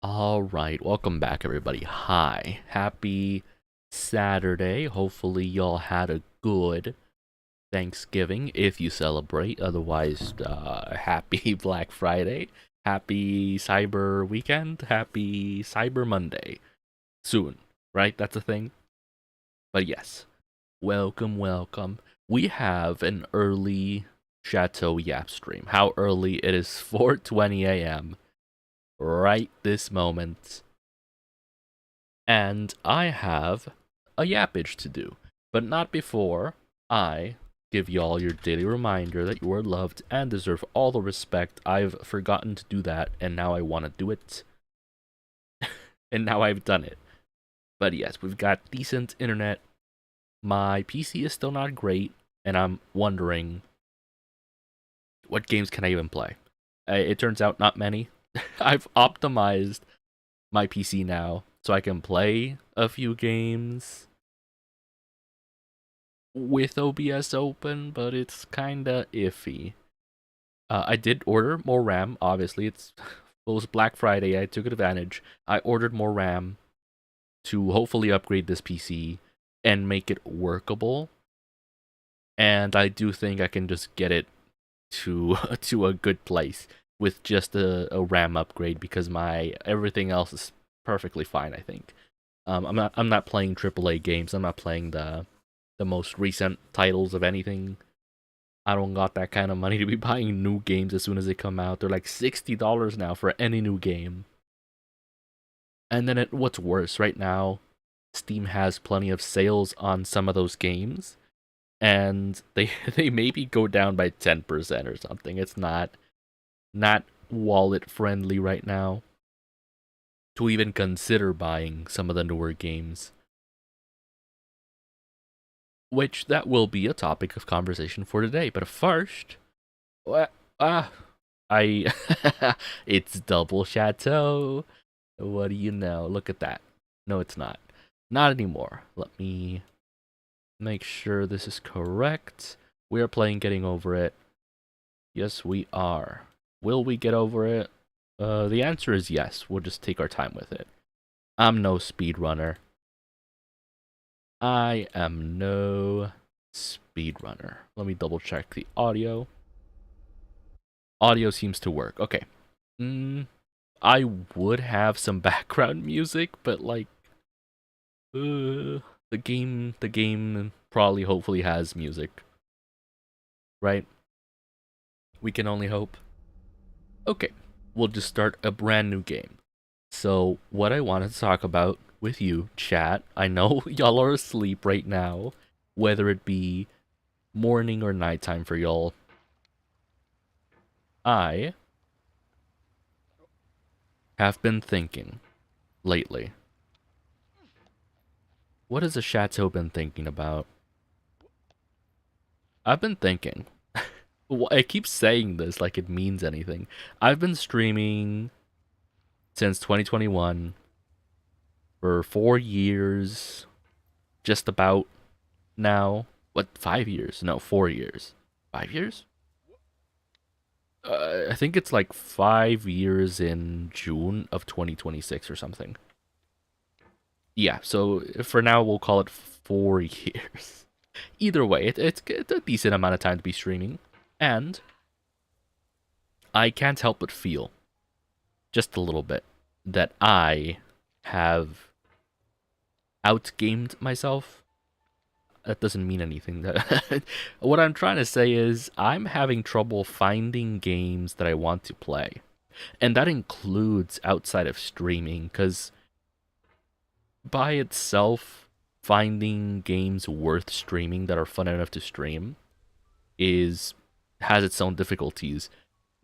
All right, welcome back, everybody. Hi, happy Saturday. Hopefully, y'all had a good Thanksgiving if you celebrate. Otherwise, happy Black Friday, happy Cyber Weekend, happy Cyber Monday. Soon, right? That's a thing. But yes, welcome. We have an early Chateau YAP stream. How early? It is 4:20 a.m. right this moment. And I have a yappage to do, but not before I give y'all your daily reminder that you are loved and deserve all the respect. I've forgotten to do that, and now I want to do it. And now I've done it. But yes, we've got decent internet. My PC is still not great, and I'm wondering what games can I even play? It turns out not many. I've optimized my PC now so I can play a few games with OBS open, but it's kinda iffy. I did order more RAM, obviously. It was Black Friday, I took advantage. I ordered more RAM to hopefully upgrade this PC and make it workable. And I do think I can just get it to to a good place with just a RAM upgrade because my everything else is perfectly fine, I think. I'm not playing AAA games. I'm not playing the most recent titles of anything. I don't got that kind of money to be buying new games as soon as they come out. They're like $60 now for any new game. And then what's worse, right now, Steam has plenty of sales on some of those games, and they they maybe go down by 10% or something. It's not wallet friendly right now to even consider buying some of the newer games. Which that will be a topic of conversation for today. But first, what? I it's double Chateau. What do you know? Look at that. No, it's not. Not anymore. Let me make sure this is correct. We are playing Getting Over It. Yes, we are. Will we get over it? The answer is yes. We'll just take our time with it. I'm no speedrunner. I am no speedrunner. Let me double check the audio. Audio seems to work. Okay. I would have some background music, but like, the game probably hopefully has music, right? We can only hope. Okay, we'll just start a brand new game. So what I wanted to talk about with you, chat, I know y'all are asleep right now, whether it be morning or nighttime for y'all. I have been thinking lately. What has a Chateau been thinking about? I've been thinking. I keep saying this like it means anything. I've been streaming since 2021 for 4 years, just about now. What, 5 years? No, 4 years. 5 years? I think it's like 5 years in June of 2026 or something. Yeah, so for now we'll call it 4 years. Either way, it's a decent amount of time to be streaming, and I can't help but feel, just a little bit, that I have outgamed myself. That doesn't mean anything. What I'm trying to say is I'm having trouble finding games that I want to play. And that includes outside of streaming, because by itself, finding games worth streaming that are fun enough to stream has its own difficulties.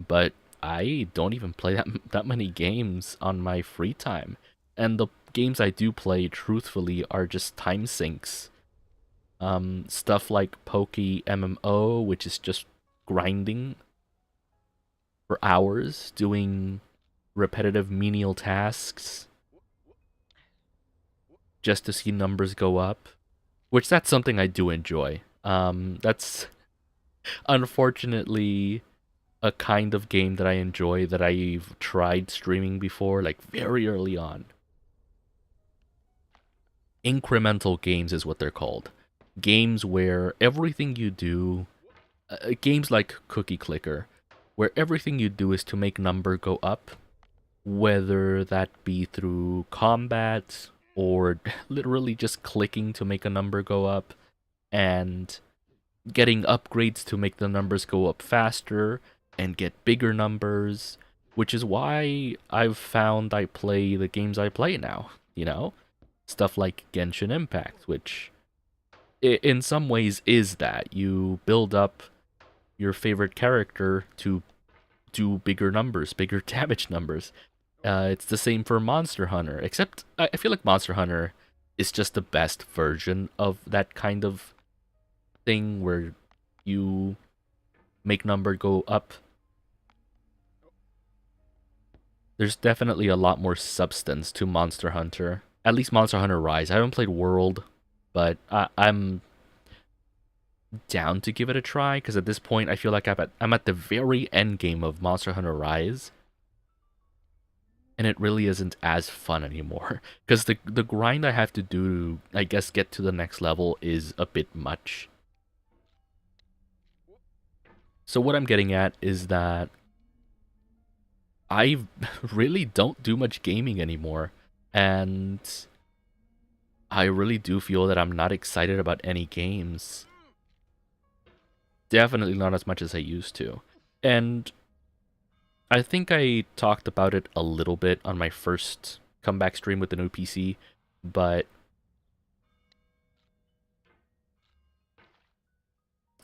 But I don't even play that many games on my free time. And the games I do play, truthfully, are just time sinks. Stuff like Poke MMO, which is just grinding for hours, doing repetitive menial tasks just to see numbers go up, which that's something I do enjoy. That's unfortunately a kind of game that I enjoy that I've tried streaming before, like very early on. Incremental games is what they're called. Games where everything you do, games like Cookie Clicker, where everything you do is to make number go up, whether that be through combat or literally just clicking to make a number go up and getting upgrades to make the numbers go up faster and get bigger numbers, which is why I've found I play the games I play now, you know? Stuff like Genshin Impact, which in some ways is that. You build up your favorite character to do bigger numbers, bigger damage numbers. It's the same for Monster Hunter, except I feel like Monster Hunter is just the best version of that kind of thing where you make number go up. There's definitely a lot more substance to Monster Hunter. At least Monster Hunter Rise. I haven't played World, but I'm down to give it a try, because at this point I feel like I'm at the very end game of Monster Hunter Rise, and it really isn't as fun anymore, because the grind I have to do to, I guess, get to the next level is a bit much. So what I'm getting at is that I really don't do much gaming anymore, and I really do feel that I'm not excited about any games. Definitely not as much as I used to. And I think I talked about it a little bit on my first comeback stream with the new PC, but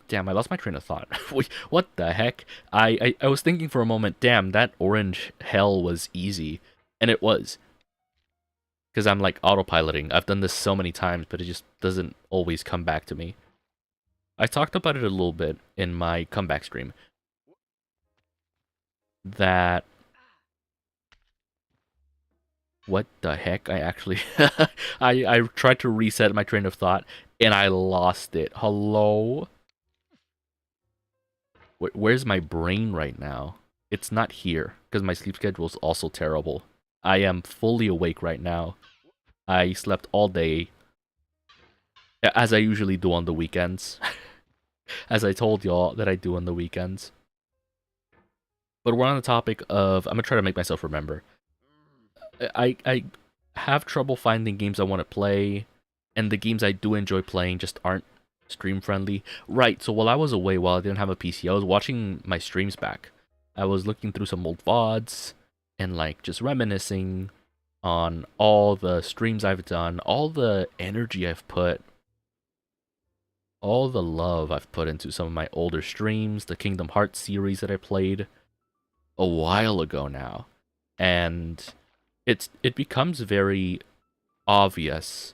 damn, I lost my train of thought. What the heck? I was thinking for a moment, damn, that orange hell was easy. And it was. Because I'm like autopiloting. I've done this so many times, but it just doesn't always come back to me. I talked about it a little bit in my comeback stream. That... What the heck? I actually... I tried to reset my train of thought, and I lost it. Hello? Where's my brain right now? It's not here, because my sleep schedule is also terrible. I am fully awake right now. I slept all day, as I usually do on the weekends. As I told y'all that I do on the weekends. But we're on the topic of... I'm going to try to make myself remember. I have trouble finding games I want to play, and the games I do enjoy playing just aren't stream friendly. Right, so while I was away, while I didn't have a PC, I was watching my streams back. I was looking through some old VODs, and like just reminiscing on all the streams I've done, all the energy I've put, all the love I've put into some of my older streams, the Kingdom Hearts series that I played a while ago now. And it becomes very obvious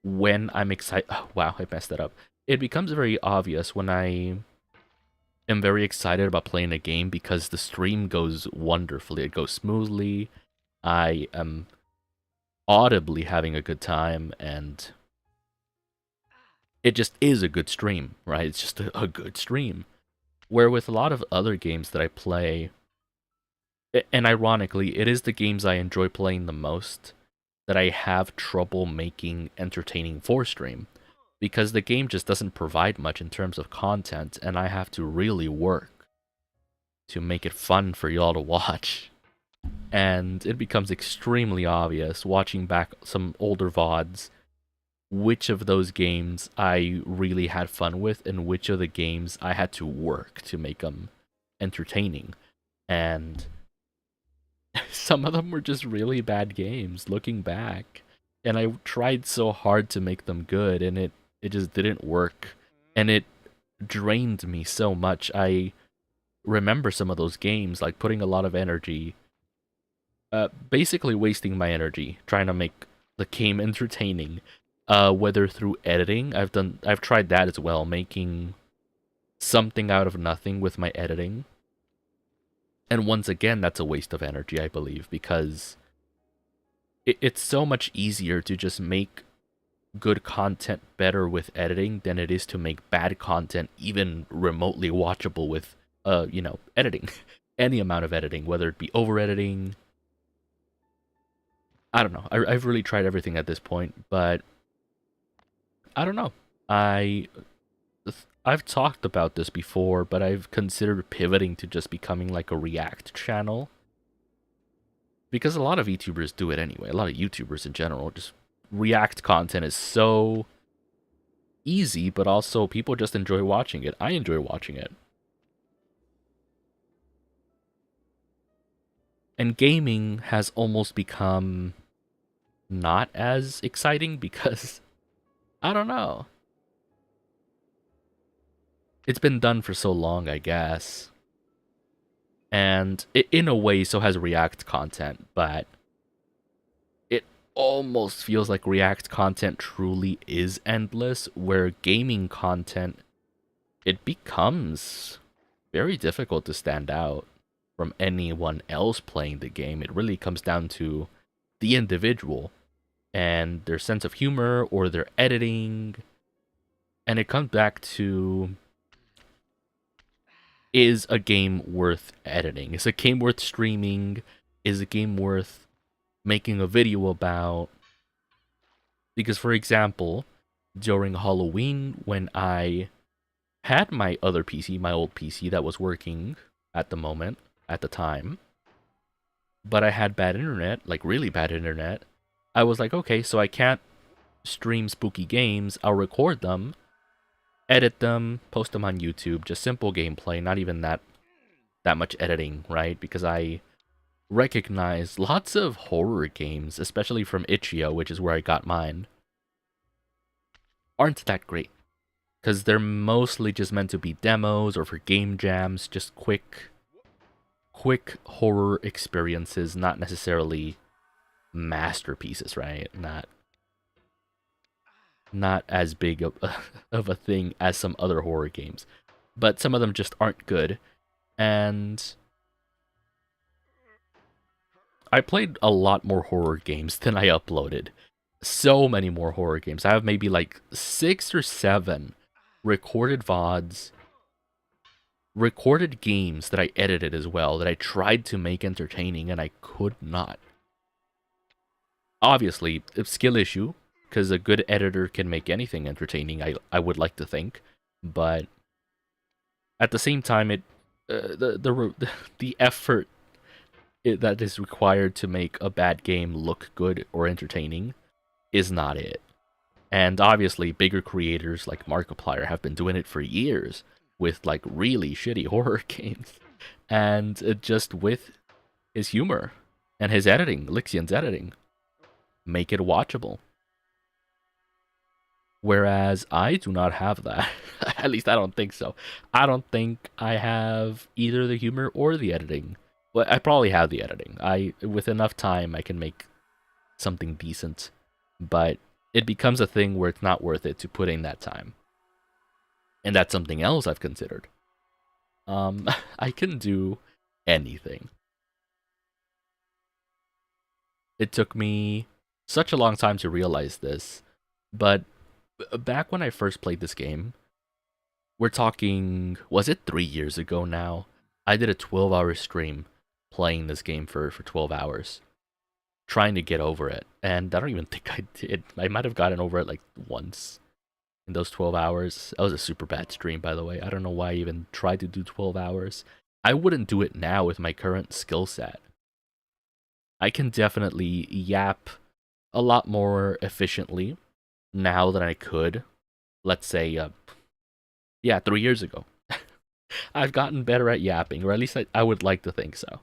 when I'm excited. Oh, wow, I messed that up. It becomes very obvious when I am very excited about playing a game because the stream goes wonderfully. It goes smoothly. I am audibly having a good time, and it just is a good stream, right? It's just a good stream. Where with a lot of other games that I play, and ironically, it is the games I enjoy playing the most that I have trouble making entertaining for stream, because the game just doesn't provide much in terms of content, and I have to really work to make it fun for y'all to watch. And it becomes extremely obvious watching back some older VODs which of those games I really had fun with and which of the games I had to work to make them entertaining. And some of them were just really bad games looking back. And I tried so hard to make them good, and it just didn't work. And it drained me so much. I remember some of those games, like putting a lot of energy, basically wasting my energy trying to make the game entertaining. Whether through editing, I've tried that as well, making something out of nothing with my editing. And once again, that's a waste of energy, I believe, because it's so much easier to just make good content better with editing than it is to make bad content even remotely watchable with editing. Any amount of editing, whether it be over editing. I don't know. I've really tried everything at this point, but I don't know. I've talked about this before, but I've considered pivoting to just becoming like a React channel. Because a lot of VTubers do it anyway. A lot of YouTubers in general. Just React content is so easy, but also people just enjoy watching it. I enjoy watching it. And gaming has almost become not as exciting because, I don't know. It's been done for so long, I guess. And in a way, so has React content, but it almost feels like React content truly is endless, where gaming content, it becomes very difficult to stand out from anyone else playing the game. It really comes down to the individual and their sense of humor or their editing. And it comes back to, is a game worth editing? Is a game worth streaming? Is a game worth making a video about? Because, for example, during Halloween, when I had my other PC, my old PC that was working at the time, but I had bad internet, like really bad internet, I was like, okay, so I can't stream spooky games. I'll record them, edit them, post them on YouTube, just simple gameplay, not even that much editing, right? Because I recognize lots of horror games, especially from Itch.io, which is where I got mine, aren't that great. Because they're mostly just meant to be demos or for game jams, just quick horror experiences, not necessarily masterpieces, right? Not as big of a thing as some other horror games. But some of them just aren't good. And I played a lot more horror games than I uploaded. So many more horror games. I have maybe like 6 or 7 recorded VODs, recorded games that I edited as well, that I tried to make entertaining and I could not. Obviously, it's a skill issue, because a good editor can make anything entertaining, I would like to think. But at the same time, the effort that is required to make a bad game look good or entertaining is not it. And obviously, bigger creators like Markiplier have been doing it for years with like really shitty horror games, and just with his humor and his editing, Lixian's editing, make it watchable. Whereas I do not have that. At least I don't think so. I don't think I have either the humor or the editing. Well, I probably have the editing. With enough time, I can make something decent. But it becomes a thing where it's not worth it to put in that time. And that's something else I've considered. I can do anything. It took me such a long time to realize this, but back when I first played this game, we're talking, was it 3 years ago now? I did a 12-hour stream playing this game for 12 hours, trying to get over it. And I don't even think I did. I might have gotten over it like once in those 12 hours. That was a super bad stream, by the way. I don't know why I even tried to do 12 hours. I wouldn't do it now with my current skill set. I can definitely YAP a lot more efficiently now than I could, let's say, 3 years ago. I've gotten better at yapping, or at least I would like to think so.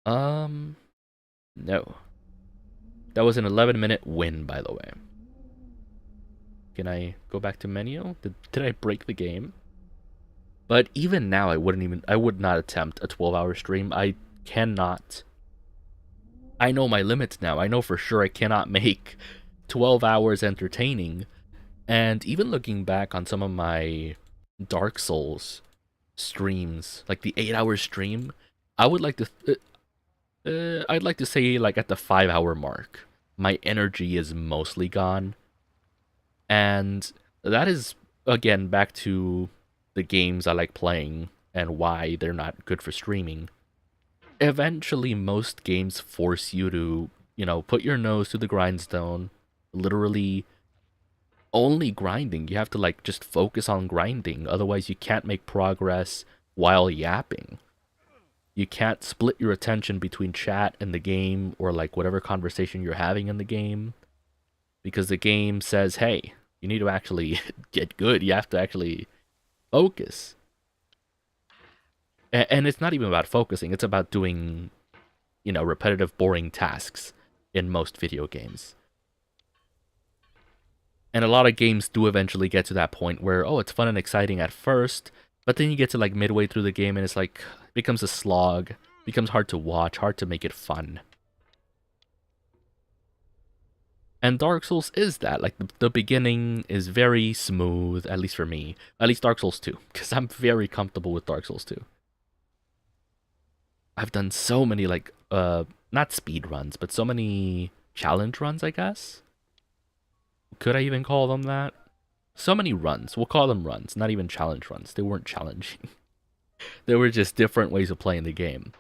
No. That was an 11-minute win, by the way. Can I go back to menu? Did I break the game? But even now, I would not attempt a 12-hour stream. I cannot. I know my limits now. I know for sure I cannot make 12 hours entertaining. And even looking back on some of my Dark Souls streams, like the 8-hour stream, I would like to. I'd like to say like at the 5-hour mark, my energy is mostly gone, and that is again back to the games I like playing and why they're not good for streaming. Eventually, most games force you to, put your nose to the grindstone, literally only grinding. You have to like just focus on grinding, otherwise you can't make progress while yapping. You can't split your attention between chat and the game or like whatever conversation you're having in the game because the game says, "Hey, you need to actually get good. You have to actually focus." And it's not even about focusing. It's about doing, repetitive, boring tasks in most video games. And a lot of games do eventually get to that point where, oh, it's fun and exciting at first, but then you get to like midway through the game and it's like, it becomes a slog, becomes hard to watch, hard to make it fun. And Dark Souls is that. Like, the beginning is very smooth, at least for me. At least Dark Souls 2, because I'm very comfortable with Dark Souls 2. I've done so many, like, not speed runs, but so many challenge runs, I guess? Could I even call them that? So many runs. We'll call them runs, not even challenge runs. They weren't challenging. They were just different ways of playing the game.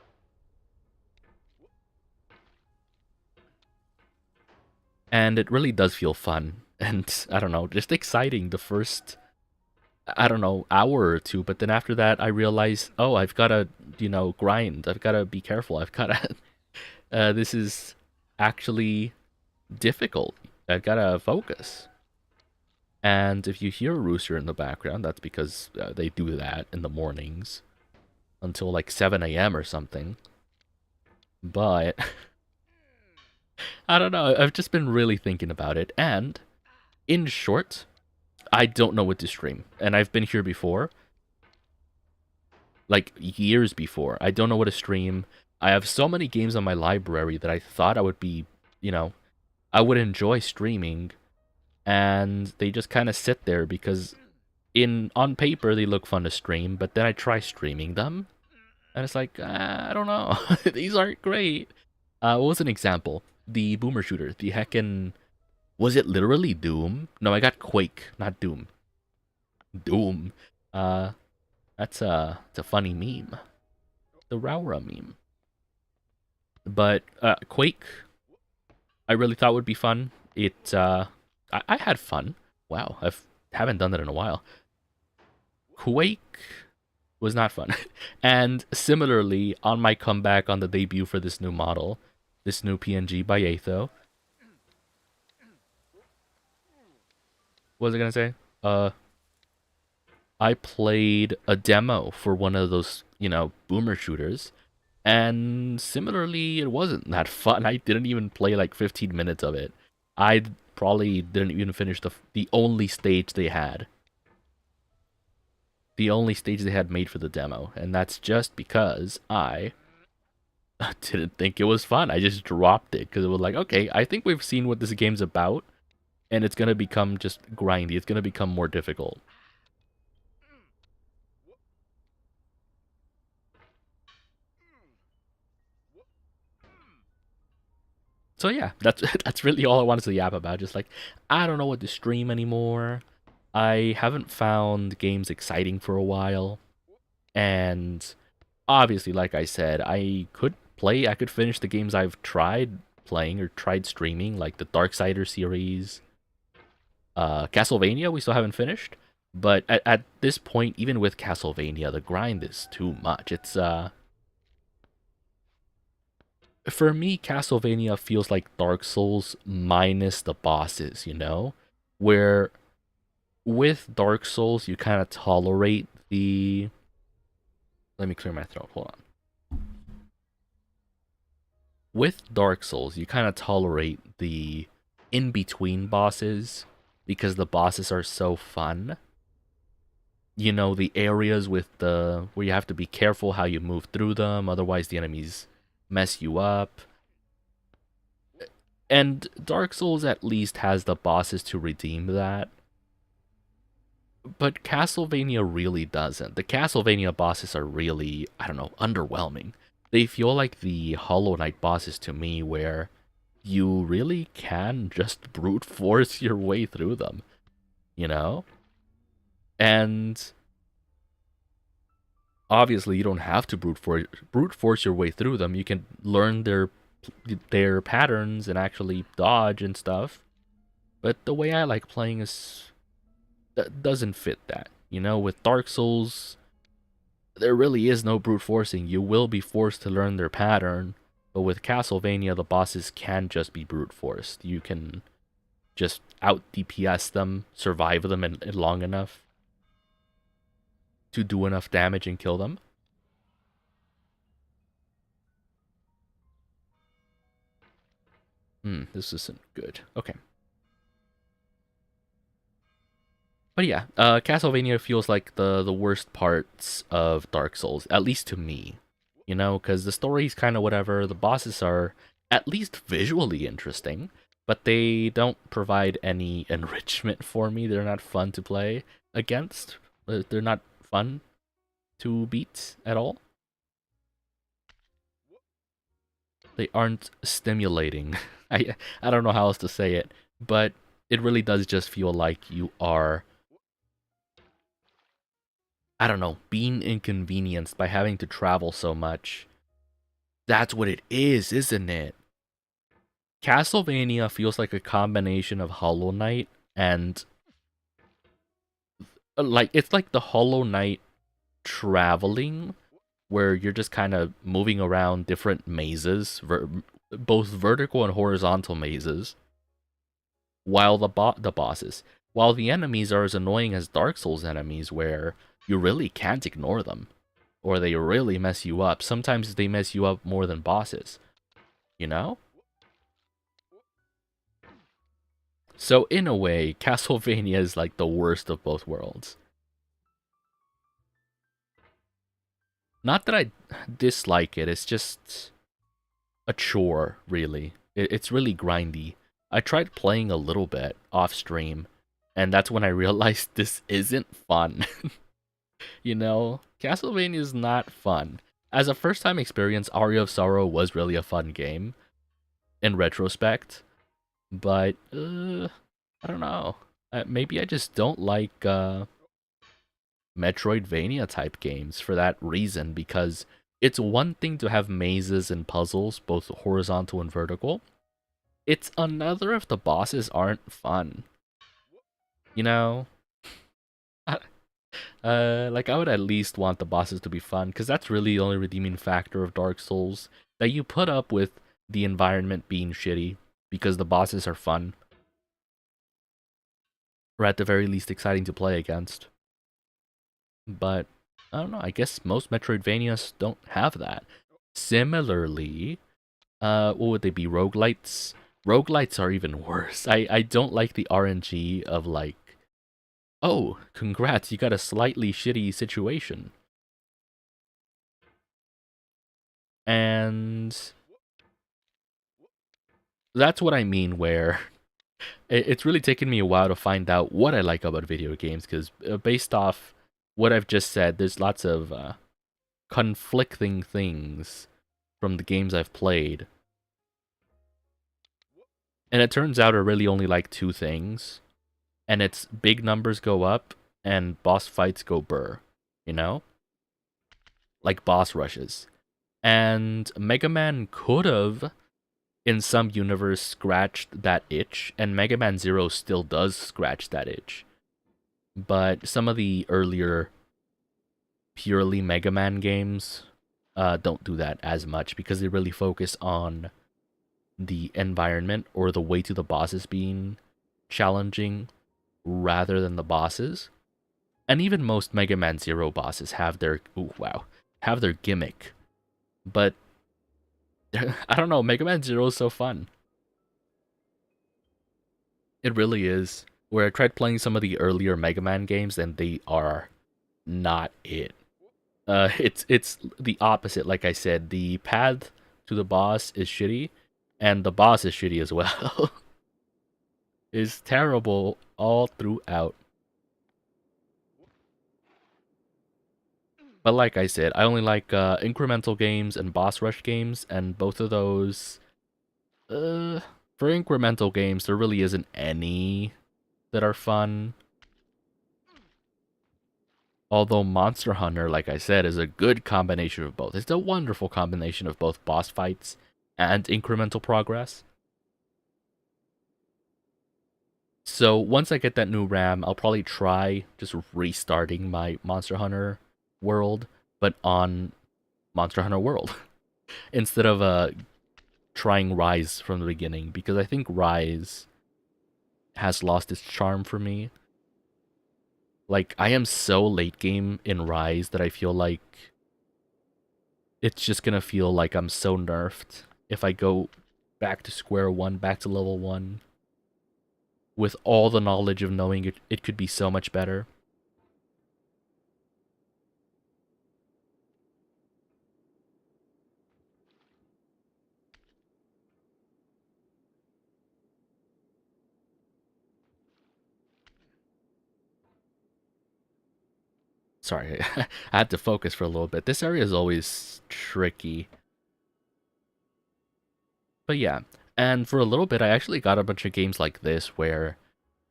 And it really does feel fun. And, I don't know, just exciting the first, I don't know, hour or two. But then after that, I realized, oh, I've got to, grind. I've got to be careful. I've got to, this is actually difficult. I've got to focus. And if you hear a rooster in the background, that's because they do that in the mornings until like 7 a.m. or something. But I don't know. I've just been really thinking about it. And in short, I don't know what to stream. And I've been here before. Like years before. I don't know what to stream. I have so many games on my library that I thought I would be, I would enjoy streaming. And they just kind of sit there because on paper they look fun to stream, but then I try streaming them and it's like, I don't know. These aren't great. What was an example? The boomer shooter, the heckin', was it literally Doom? No, I got Quake, not Doom. Doom. It's a funny meme. The Raura meme. But Quake, I really thought would be fun. I had fun. Wow, haven't done that in a while. Quake was not fun. And similarly, on my comeback on the debut for this new model, this new PNG by Chateau, what was I gonna say? I played a demo for one of those, boomer shooters, and similarly, it wasn't that fun. I didn't even play like 15 minutes of it. I probably didn't even finish the only stage they had. The only stage they had made for the demo, and that's just because I didn't think it was fun. I just dropped it because it was like, okay, I think we've seen what this game's about, and it's gonna become just grindy. It's gonna become more difficult. So yeah, that's really all I wanted to yap about. Just like, I don't know what to stream anymore. I haven't found games exciting for a while. And obviously, like I said, I could finish the games I've tried playing or tried streaming, like the Darksider series. Castlevania, we still haven't finished. But at this point, even with Castlevania, the grind is too much. It's, for me, Castlevania feels like Dark Souls minus the bosses, Where with Dark Souls, you kind of tolerate the... Let me clear my throat, hold on. With Dark Souls, you kind of tolerate the in-between bosses because the bosses are so fun. The areas with where you have to be careful how you move through them, otherwise the enemies mess you up. And Dark Souls at least has the bosses to redeem that. But Castlevania really doesn't. The Castlevania bosses are really, I don't know, underwhelming. They feel like the Hollow Knight bosses to me, where you really can just brute force your way through them, And Obviously, you don't have to brute force your way through them. You can learn their patterns and actually dodge and stuff. But the way I like playing is that doesn't fit that. You know, with Dark Souls, there really is no brute forcing. You will be forced to learn their pattern. But with Castlevania, the bosses can just be brute forced. You can just out DPS them, survive them in long enough to do enough damage and kill them. This isn't good. Okay. But yeah, Castlevania feels like the worst parts of Dark Souls, at least to me. You know, because the story's kind of whatever. The bosses are at least visually interesting, but they don't provide any enrichment for me. They're not fun to play against. They're not fun to beat at all. They aren't stimulating. I don't know how else to say it, but it really does just feel like you are, I don't know, being inconvenienced by having to travel so much. That's what it is, isn't it? Castlevania feels like a combination of Hollow Knight and like it's like the Hollow Knight traveling where you're just kind of moving around different mazes, both vertical and horizontal mazes, while the bosses, while the enemies are as annoying as Dark Souls enemies where you really can't ignore them or they really mess you up. Sometimes they mess you up more than bosses, you know? So in a way, Castlevania is like the worst of both worlds. Not that I dislike it, it's just a chore, really. It's really grindy. I tried playing a little bit off stream, and that's when I realized this isn't fun. You know, Castlevania is not fun. As a first time experience, Aria of Sorrow was really a fun game in retrospect, but I don't know. Maybe I just don't like Metroidvania type games for that reason, because it's one thing to have mazes and puzzles, both horizontal and vertical. It's another if the bosses aren't fun. You know? Like I would at least want the bosses to be fun, because that's really the only redeeming factor of Dark Souls, that you put up with the environment being shitty because the bosses are fun, or at the very least exciting to play against. But I don't know, I guess most Metroidvanias don't have that. Similarly, what would they be? Roguelites? Roguelites are even worse. I don't like the RNG of like, oh, congrats, you got a slightly shitty situation. And that's what I mean where it's really taken me a while to find out what I like about video games, because based off what I've just said, there's lots of conflicting things from the games I've played. And it turns out I really only like two things. And it's big numbers go up and boss fights go burr, you know? Like boss rushes. And Mega Man could have, in some universe, scratched that itch, and Mega Man Zero still does scratch that itch. But some of the earlier purely Mega Man games don't do that as much because they really focus on the environment or the way to the bosses being challenging rather than the bosses. And even most Mega Man Zero bosses have their have their gimmick. But I don't know, Mega Man Zero is so fun. It really is. Where I tried playing some of the earlier Mega Man games and they are not it. It's the opposite. Like I said, the path to the boss is shitty, and the boss is shitty as well. Is terrible all throughout. But like I said, I only like incremental games and boss rush games, and both of those, for incremental games, there really isn't any that are fun. Although Monster Hunter, like I said, is a good combination of both. It's a wonderful combination of both boss fights and incremental progress. So once I get that new RAM, I'll probably try just restarting my Monster Hunter world, but on Monster Hunter World instead of trying Rise from the beginning, because I think Rise has lost its charm for me. Like, I am so late game in Rise that I feel like it's just gonna feel like I'm so nerfed if I go back to square one, back to level 1, with all the knowledge of knowing it could be so much better. Sorry, I had to focus for a little bit. This area is always tricky. But yeah, and for a little bit, I actually got a bunch of games like this where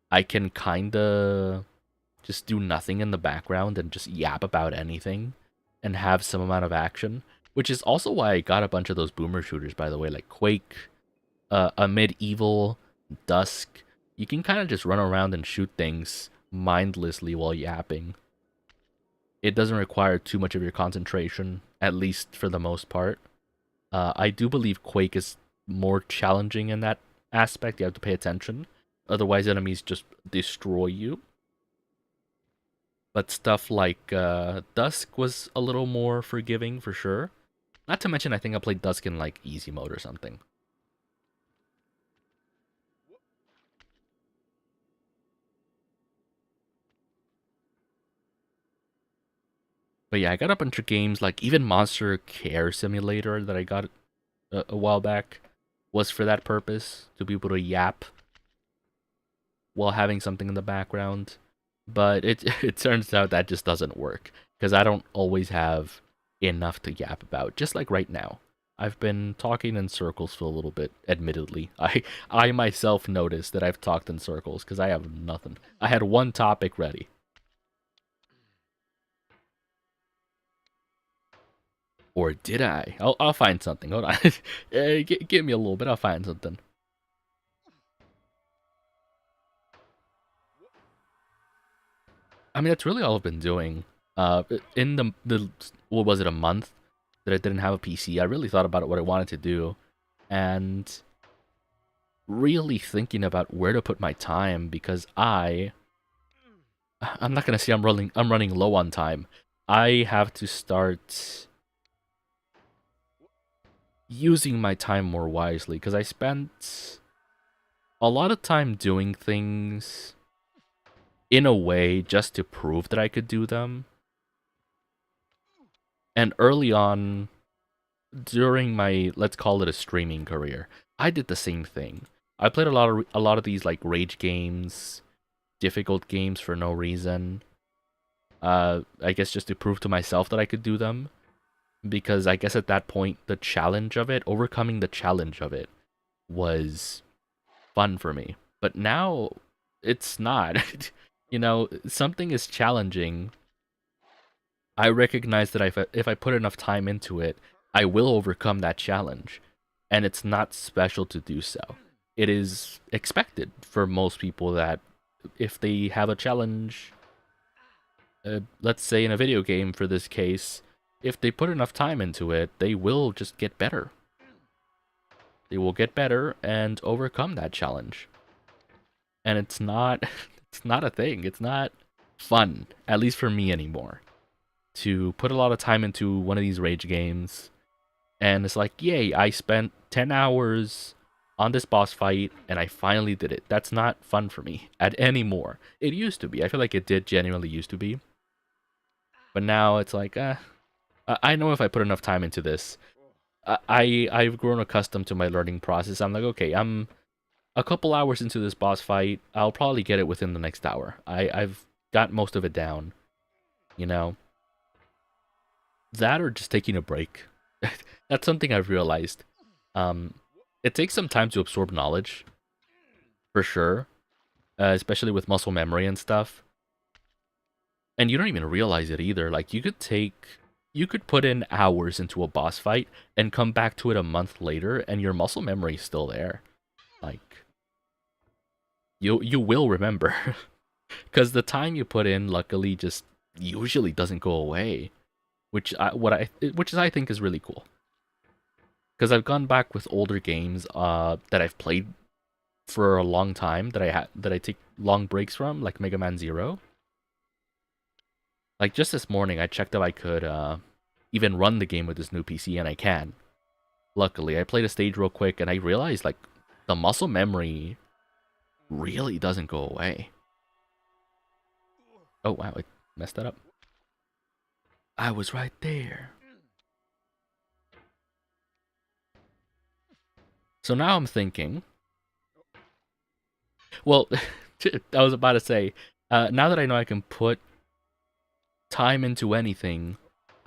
I can kinda just do nothing in the background and just yap about anything and have some amount of action, which is also why I got a bunch of those boomer shooters, by the way, like Quake, a Medieval, Dusk. You can kind of just run around and shoot things mindlessly while yapping. It doesn't require too much of your concentration, at least for the most part. I do believe Quake is more challenging in that aspect. You have to pay attention. Otherwise, enemies just destroy you. But stuff like Dusk was a little more forgiving for sure. Not to mention, I think I played Dusk in like easy mode or something. But yeah, I got a bunch of games like even Monster Care Simulator that I got a while back was for that purpose, to be able to yap while having something in the background. But it it turns out that just doesn't work because I don't always have enough to yap about. Just like right now, I've been talking in circles for a little bit. Admittedly, I myself noticed that I've talked in circles because I have nothing. I had one topic ready. Or did I? I'll find something. Hold on. Give me a little bit. I'll find something. I mean, that's really all I've been doing. In the what was it, a month that I didn't have a PC, I really thought about what I wanted to do, and really thinking about where to put my time because I'm not gonna say I'm running low on time. I have to start using my time more wisely because I spent a lot of time doing things in a way just to prove that I could do them. And early on, during my, let's call it a streaming career, I did the same thing. I played a lot of these like rage games, difficult games for no reason. I guess just to prove to myself that I could do them, because I guess at that point the challenge of it, overcoming the challenge of it, was fun for me. But now it's not. You know, something is challenging. I recognize that if I put enough time into it, I will overcome that challenge. And it's not special to do so. It is expected for most people that if they have a challenge, let's say in a video game for this case, if they put enough time into it, they will just get better. They will get better and overcome that challenge. And it's not it's not a thing. It's not fun, at least for me anymore, to put a lot of time into one of these rage games and it's like, yay, I spent 10 hours on this boss fight and I finally did it. That's not fun for me at anymore. It used to be. I feel like it did genuinely used to be. But now it's like, I know if I put enough time into this, I've grown accustomed to my learning process. I'm like, okay, I'm a couple hours into this boss fight. I'll probably get it within the next hour. I've got most of it down, you know? That or just taking a break. That's something I've realized. It takes some time to absorb knowledge, for sure, especially with muscle memory and stuff. And you don't even realize it either. Like you could put in hours into a boss fight and come back to it a month later, and your muscle memory is still there. Like you will remember, because the time you put in, luckily, just usually doesn't go away, which I think is really cool. Because I've gone back with older games that I've played for a long time that I take long breaks from, like Mega Man Zero. Like just this morning, I checked if I could even run the game with this new PC, and I can. Luckily, I played a stage real quick, and I realized like the muscle memory really doesn't go away. Oh wow, I messed that up. I was right there. So now I'm thinking. Well, I was about to say. Now that I know I can put time into anything,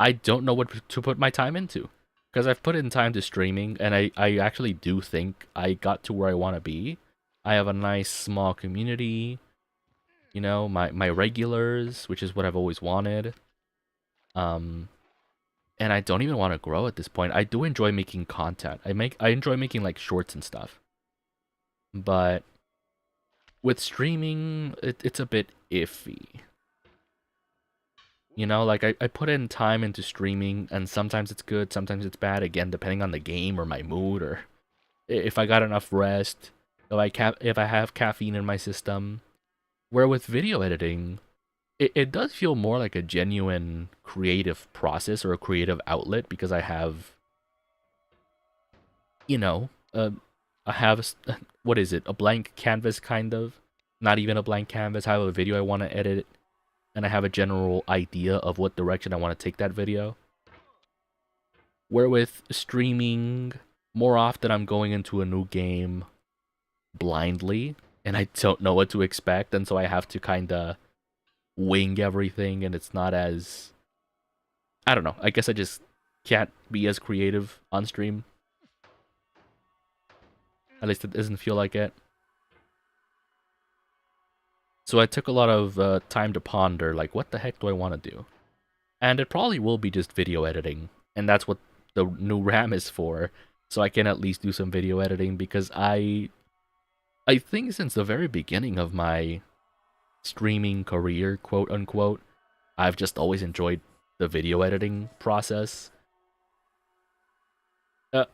I don't know what to put my time into. Because I've put in time to streaming, and I actually do think I got to where I want to be. I have a nice small community, you know, my regulars, which is what I've always wanted. Um, and I don't even want to grow at this point. I do enjoy making content. I enjoy making like shorts and stuff. But with streaming, it's a bit iffy. You know, like I put in time into streaming, and sometimes it's good, sometimes it's bad, again, depending on the game or my mood, or if I got enough rest, if I have caffeine in my system. Where with video editing, it does feel more like a genuine creative process or a creative outlet, because I have, you know, I have, what is it, a blank canvas, kind of? Not even a blank canvas. I have a video I want to edit, and I have a general idea of what direction I want to take that video. Where with streaming, more often I'm going into a new game blindly, and I don't know what to expect, and so I have to kind of wing everything, and it's not as, I don't know, I guess I just can't be as creative on stream. At least it doesn't feel like it. So I took a lot of time to ponder, like, what the heck do I want to do? And it probably will be just video editing, and that's what the new RAM is for, so I can at least do some video editing, because I think since the very beginning of my streaming career, quote unquote, I've just always enjoyed the video editing process.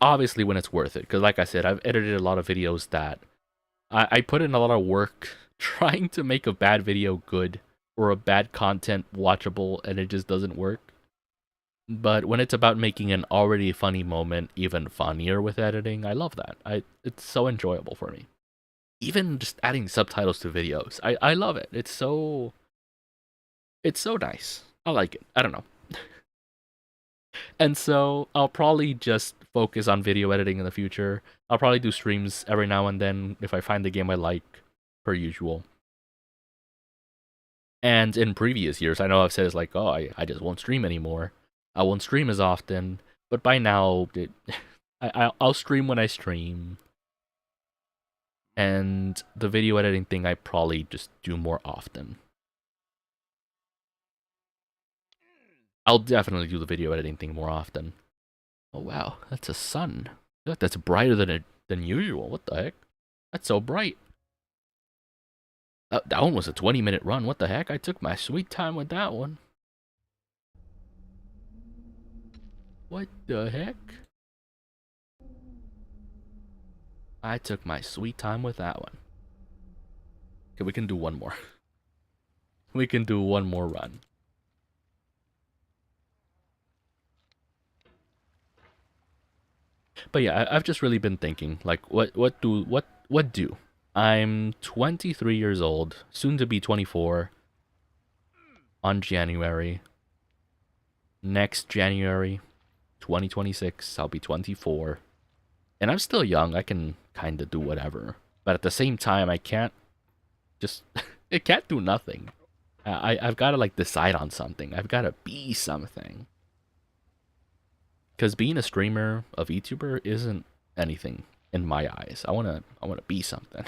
Obviously when it's worth it, because like I said, I've edited a lot of videos that I put in a lot of work trying to make a bad video good, or a bad content watchable, and it just doesn't work. But when it's about making an already funny moment even funnier with editing, I love that. It's so enjoyable for me. Even just adding subtitles to videos, I love it. It's so nice. I like it. I don't know. And so I'll probably just focus on video editing in the future. I'll probably do streams every now and then if I find the game I like, per usual. And in previous years, I know I've said it's like, oh, I just won't stream anymore. I won't stream as often. But by now, I'll stream when I stream. And the video editing thing, I probably just do more often. I'll definitely do the video editing thing more often. Oh wow, that's a sun. Look, that's brighter than usual. What the heck? That's so bright. That one was a 20-minute run. What the heck? I took my sweet time with that one. What the heck? I took my sweet time with that one. Okay, we can do one more. We can do one more run. But yeah, I've just really been thinking, like, what do? I'm 23 years old, soon to be 24 on January. Next January, 2026, I'll be 24. And I'm still young, I can kind of do whatever. But at the same time, I can't just, it can't do nothing. I've got to, like, decide on something. I've got to be something. Because being a streamer, a VTuber, isn't anything in my eyes. I wanna be something.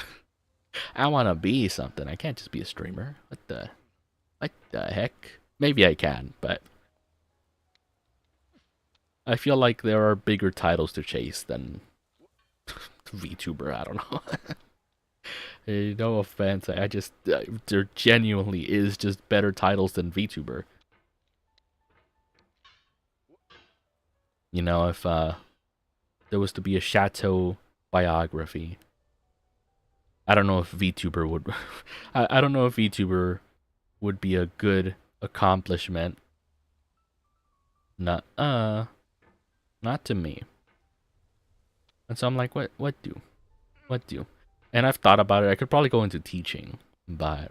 I wanna be something. I can't just be a streamer. What the heck? Maybe I can, but I feel like there are bigger titles to chase than VTuber. I don't know. Hey, no offense. I just there genuinely is just better titles than VTuber. You know, if there was to be a Chateau biography, I don't know if VTuber would. I don't know if VTuber would be a good accomplishment. Not not to me. And so I'm like, what do? What do? And I've thought about it. I could probably go into teaching, but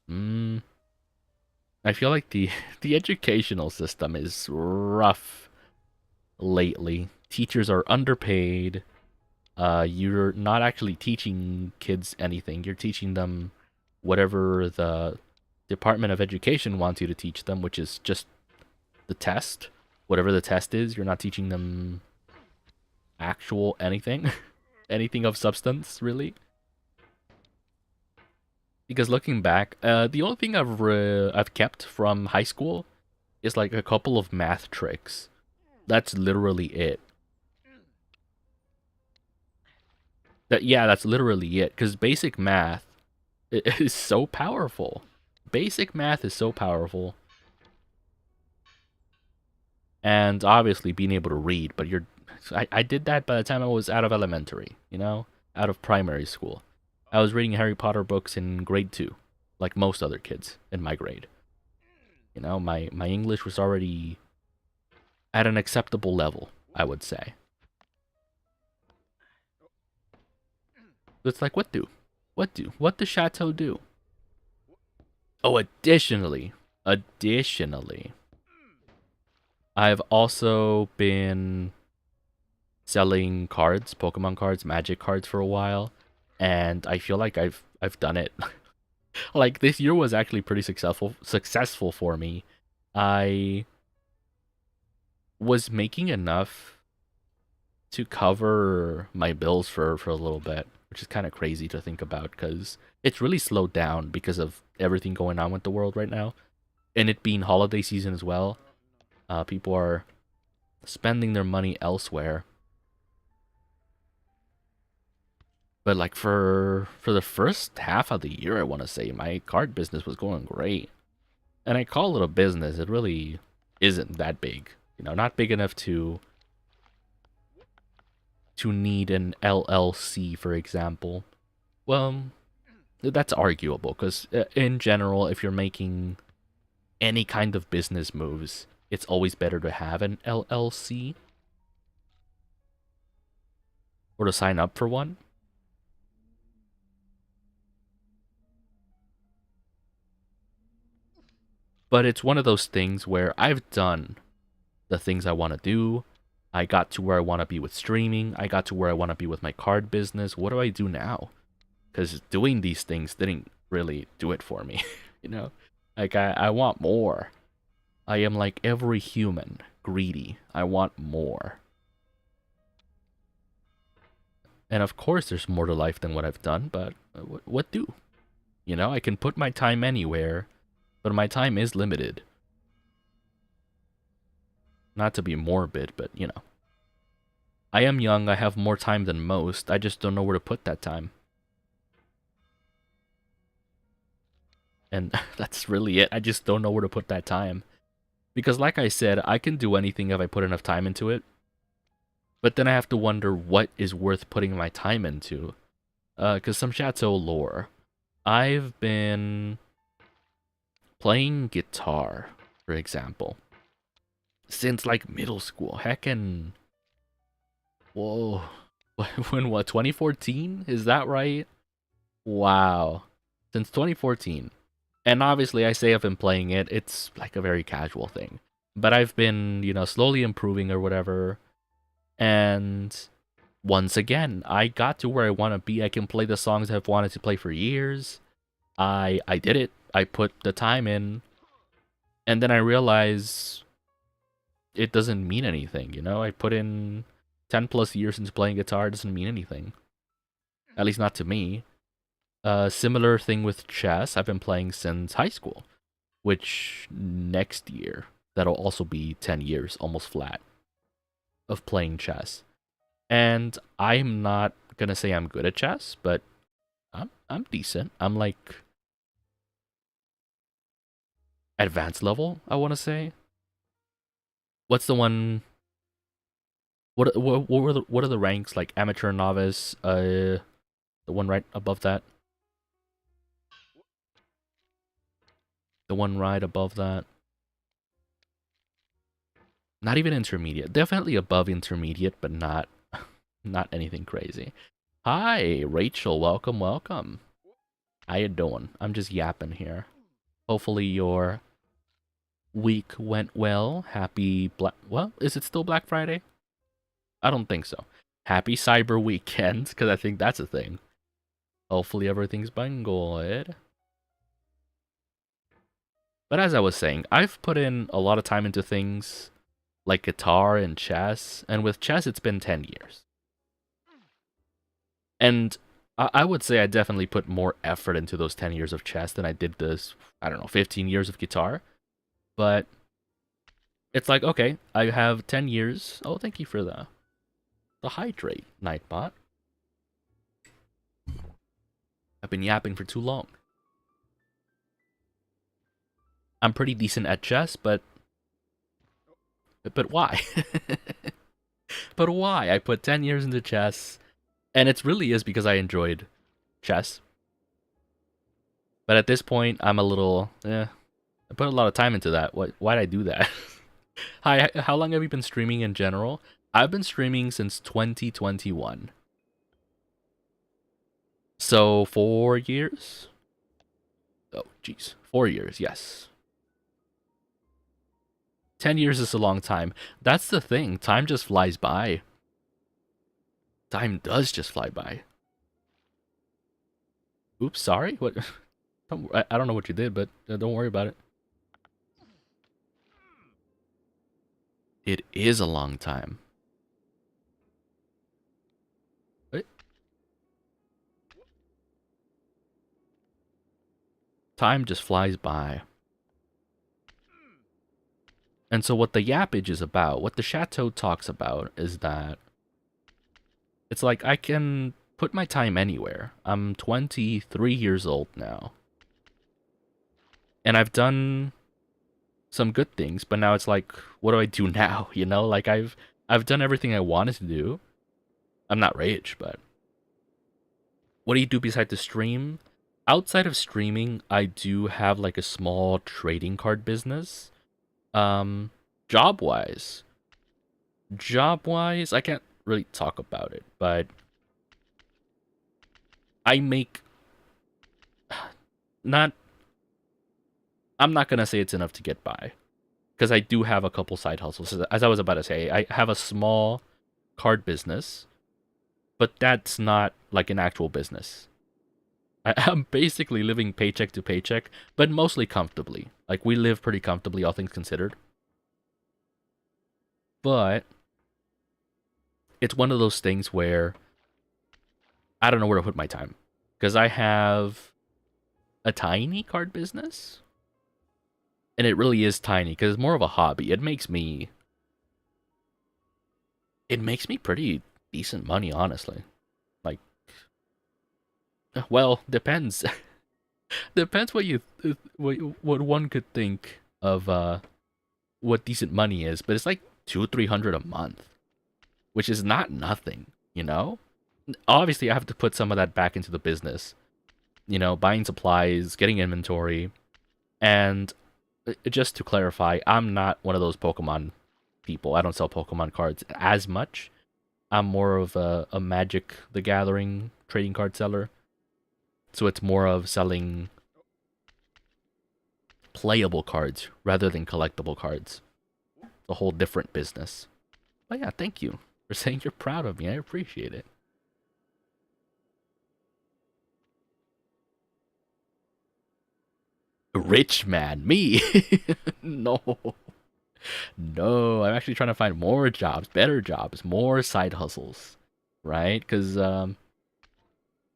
I feel like the the educational system is rough lately. Teachers are underpaid. You're not actually teaching kids anything. You're teaching them whatever the Department of Education wants you to teach them, which is just the test. Whatever the test is, you're not teaching them actual anything. Anything of substance, really. Because looking back, the only thing I've kept from high school is like a couple of math tricks. That's literally it. That's literally it. Because basic math is so powerful. Basic math is so powerful. And obviously being able to read, but I did that by the time I was out of elementary, you know? Out of primary school. I was reading Harry Potter books in grade 2, like most other kids in my grade. You know, my English was already at an acceptable level, I would say. It's like, what do? What do? What does Chateau do? Oh, additionally, I've also been selling cards, Pokemon cards, Magic cards for a while, and I feel like I've done it. Like this year was actually pretty successful for me. I was making enough to cover my bills for a little bit, which is kind of crazy to think about because it's really slowed down because of everything going on with the world right now, and it being holiday season as well. People are spending their money elsewhere. But like for the first half of the year, I want to say my card business was going great, and I call it a business. It really isn't that big, you know, not big enough to need an LLC, for example. Well, that's arguable because in general, if you're making any kind of business moves, it's always better to have an LLC or to sign up for one. But it's one of those things where I've done the things I want to do. I got to where I want to be with streaming. I got to where I want to be with my card business. What do I do now? Because doing these things didn't really do it for me, you know? Like, I want more. I am like every human, greedy. I want more. And of course, there's more to life than what I've done, but what do? You know, I can put my time anywhere, but my time is limited. Not to be morbid, but you know. I am young, I have more time than most, I just don't know where to put that time. And that's really it, I just don't know where to put that time. Because like I said, I can do anything if I put enough time into it. But then I have to wonder what is worth putting my time into. Because some Chateau lore. I've been playing guitar, for example, since like middle school. Heckin'. Whoa. When what, 2014? Is that right? Wow. Since 2014. And obviously, I say I've been playing it, it's like a very casual thing. But I've been, you know, slowly improving or whatever. And once again, I got to where I want to be. I can play the songs I've wanted to play for years. I did it. I put the time in. And then I realize it doesn't mean anything, you know? I put in 10 plus years into playing guitar, it doesn't mean anything. At least not to me. Similar thing with chess. I've been playing since high school. which next year, that'll also be 10 years, almost flat, of playing chess. And I'm not gonna say I'm good at chess, but I'm decent. I'm like advanced level, I want to say. What's the one? What are the ranks like amateur, novice? The one right above that. The one right above that. Not even intermediate. Definitely above intermediate, but not not anything crazy. Hi, Rachel. Welcome, welcome. How you doing? I'm just yapping here. Hopefully your week went well. Happy Black... Well, is it still Black Friday? I don't think so. Happy Cyber Weekend, because I think that's a thing. Hopefully everything's been good. But as I was saying, I've put in a lot of time into things like guitar and chess, and with chess it's been 10 years. And I would say I definitely put more effort into those 10 years of chess than I did this, I don't know, 15 years of guitar. But it's like, okay, I have 10 years. Oh, thank you for the hydrate, Nightbot. I've been yapping for too long. I'm pretty decent at chess, but why? But why? I put 10 years into chess, and it really is because I enjoyed chess. But at this point, I'm a little, I put a lot of time into that. Why'd I do that? Hi, how long have you been streaming in general? I've been streaming since 2021. So 4 years? Oh, jeez. 4 years, yes. 10 years is a long time. That's the thing. Time just flies by. Time does just fly by. Oops, sorry? What? I don't know what you did, but don't worry about it. It is a long time. Wait. Time just flies by. And so what the yappage is about, what the Chateau talks about, is that it's like I can put my time anywhere. I'm 23 years old now. And I've done some good things, but now it's like, what do I do now? You know, like I've done everything I wanted to do. I'm not rich, but what do you do besides the stream? Outside of streaming, I do have like a small trading card business. Job-wise, I can't really talk about it, but I make not. I'm not gonna say it's enough to get by, because I do have a couple side hustles. As I was about to say, I have a small card business, but that's not like an actual business. I'm basically living paycheck to paycheck, but mostly comfortably. Like, we live pretty comfortably, all things considered. But it's one of those things where I don't know where to put my time. Because I have a tiny card business. And it really is tiny, because it's more of a hobby. It makes me pretty decent money, honestly. Like, well, depends. Depends what one could think of what decent money is, but it's like 200-300 a month, which is not nothing, you know? Obviously, I have to put some of that back into the business. You know, buying supplies, getting inventory, and just to clarify, I'm not one of those Pokemon people. I don't sell Pokemon cards as much. I'm more of a Magic the Gathering trading card seller. So it's more of selling playable cards rather than collectible cards. It's a whole different business. But yeah, thank you for saying you're proud of me. I appreciate it. Rich man, me? No. No, I'm actually trying to find more jobs, better jobs, more side hustles, right? Because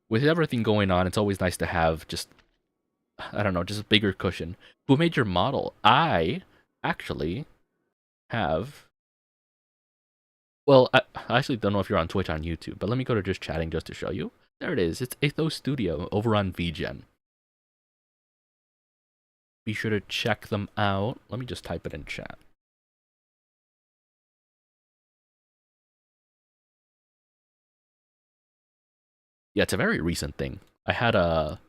with everything going on, it's always nice to have just I don't know, just a bigger cushion. Who made your model? I actually have. Well, I actually don't know if you're on Twitch on YouTube, but let me go to just chatting just to show you. There it is. It's Athos Studio over on VGen. Be sure to check them out. Let me just type it in chat. Yeah, it's a very recent thing. I had a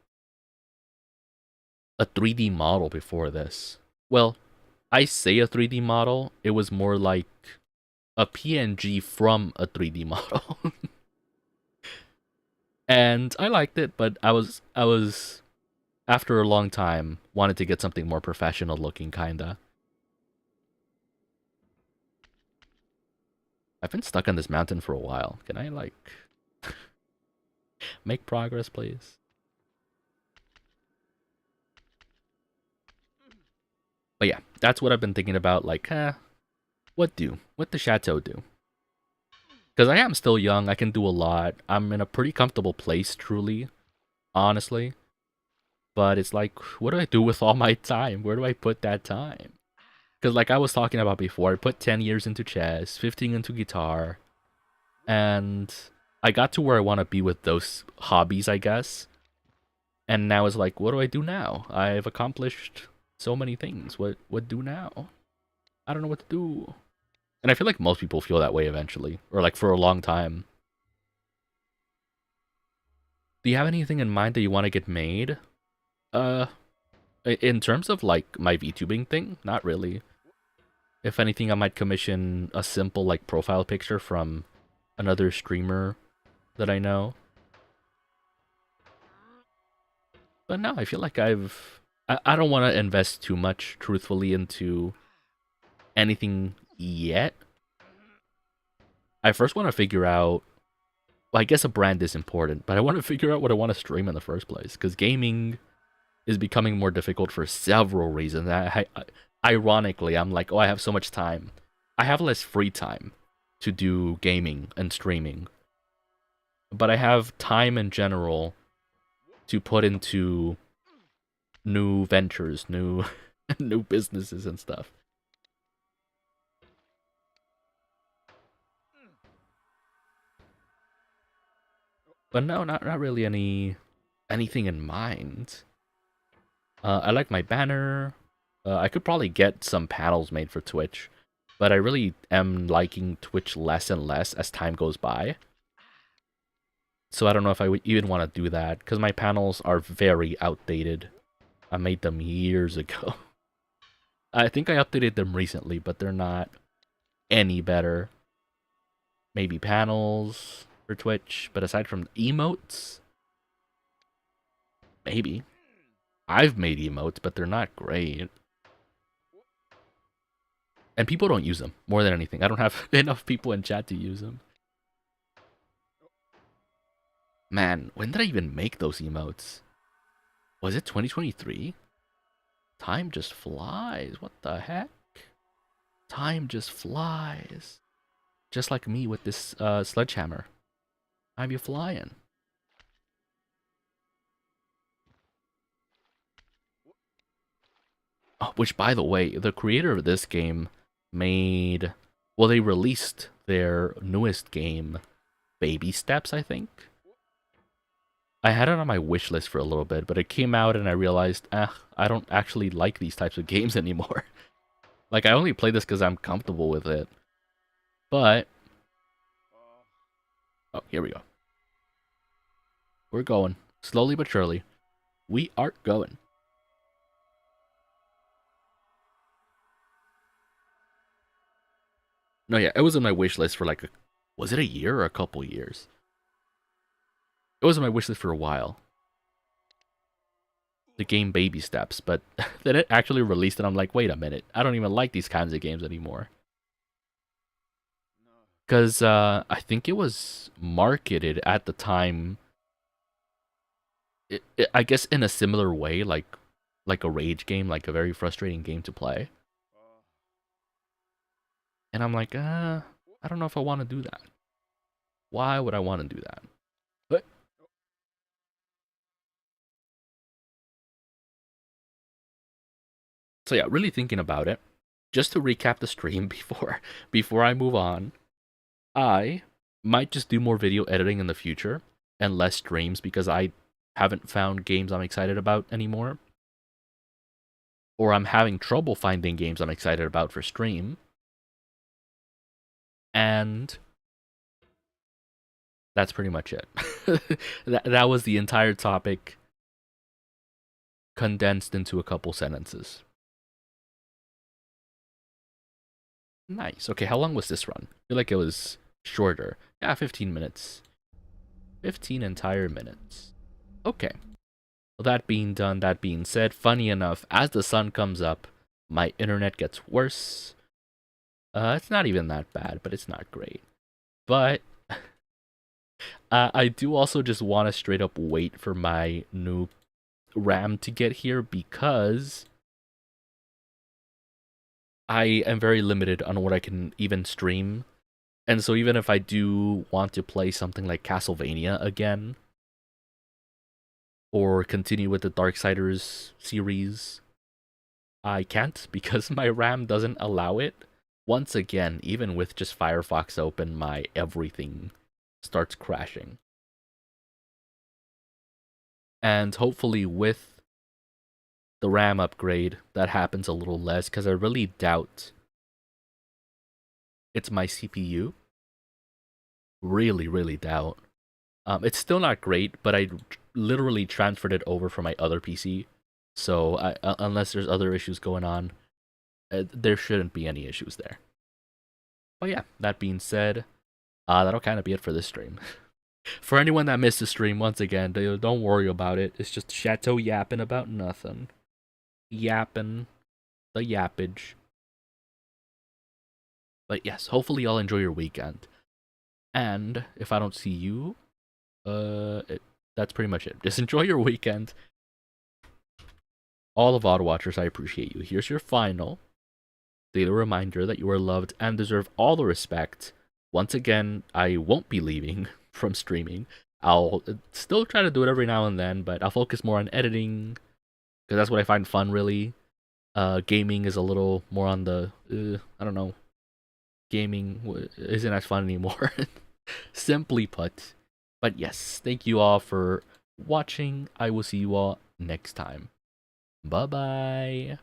3D model before this. Well, I say a 3D model, it was more like a PNG from a 3D model. And I liked it, but I was after a long time wanted to get something more professional looking kinda. I've been stuck on this mountain for a while. Can I like make progress, please? But yeah, that's what I've been thinking about, like, what do? What the Chateau do? Because I am still young, I can do a lot. I'm in a pretty comfortable place, truly, honestly. But it's like, what do I do with all my time? Where do I put that time? Because like I was talking about before, I put 10 years into chess, 15 into guitar, and I got to where I want to be with those hobbies, I guess. And now it's like, what do I do now? I've accomplished so many things. What do now? I don't know what to do. And I feel like most people feel that way eventually, or like for a long time. Do you have anything in mind that you want to get made? Uh, in terms of like my VTubing thing, not really. If anything, I might commission a simple like profile picture from another streamer that I know. But no, I feel like I don't want to invest too much, truthfully, into anything yet. I first want to figure out. Well, I guess a brand is important, but I want to figure out what I want to stream in the first place. Because gaming is becoming more difficult for several reasons. Ironically, I'm like, oh, I have so much time. I have less free time to do gaming and streaming, but I have time in general to put into new ventures, new new businesses and stuff. But no, not really anything in mind. I like my banner. I could probably get some panels made for Twitch, but I really am liking Twitch less and less as time goes by. So I don't know if I would even want to do that, because my panels are very outdated. I made them years ago. I think I updated them recently, but they're not any better. Maybe panels for Twitch, but aside from emotes, maybe. I've made emotes, but they're not great. And people don't use them, more than anything. I don't have enough people in chat to use them. Man, when did I even make those emotes? Was it 2023? Time just flies. What the heck? Time just flies. Just like me with this sledgehammer. I'm you flying. Oh, which, by the way, the creator of this game made... Well, they released their newest game, Baby Steps, I think? I had it on my wish list for a little bit, but it came out and I realized, I don't actually like these types of games anymore. Like, I only play this because I'm comfortable with it. But... Oh, here we go. We're going. Slowly but surely. We are going. No, yeah, it was on my wish list for like was it a year or a couple years? It was on my wish list for a while. The game Baby Steps, but then it actually released and I'm like, wait a minute, I don't even like these kinds of games anymore. Because I think it was marketed at the time, I guess in a similar way, like a rage game, like a very frustrating game to play. And I'm like, I don't know if I want to do that. Why would I want to do that? But So yeah, really thinking about it. Just to recap the stream before I move on, I might just do more video editing in the future and less streams because I haven't found games I'm excited about anymore. Or I'm having trouble finding games I'm excited about for stream. And that's pretty much it. that was the entire topic condensed into a couple sentences. Nice. Okay, how long was this run? I feel like it was shorter. Yeah, 15 minutes. 15 entire minutes. Okay. Well, that being done, that being said, funny enough, as the sun comes up, my internet gets worse. It's not even that bad, but it's not great. But I do also just want to straight up wait for my new RAM to get here because I am very limited on what I can even stream. And so even if I do want to play something like Castlevania again, or continue with the Darksiders series, I can't because my RAM doesn't allow it. Once again, even with just Firefox open, my everything starts crashing. And hopefully with the RAM upgrade, that happens a little less because I really doubt it's my CPU. Really, really doubt. It's still not great, but I literally transferred it over from my other PC. So unless there's other issues going on, there shouldn't be any issues there. But yeah, that being said, that'll kind of be it for this stream. For anyone that missed the stream, once again, don't worry about it. It's just Chateau yapping about nothing. Yapping. The yappage. But yes, hopefully y'all enjoy your weekend. And if I don't see you, that's pretty much it. Just enjoy your weekend. All the VOD watchers, I appreciate you. Here's your final daily reminder that you are loved and deserve all the respect. Once again, I won't be leaving from streaming. I'll still try to do it every now and then, but I'll focus more on editing because that's what I find fun, really. Gaming is a little more on the, I don't know, gaming isn't as fun anymore. Simply put. But yes, thank you all for watching. I will see you all next time. Bye-bye.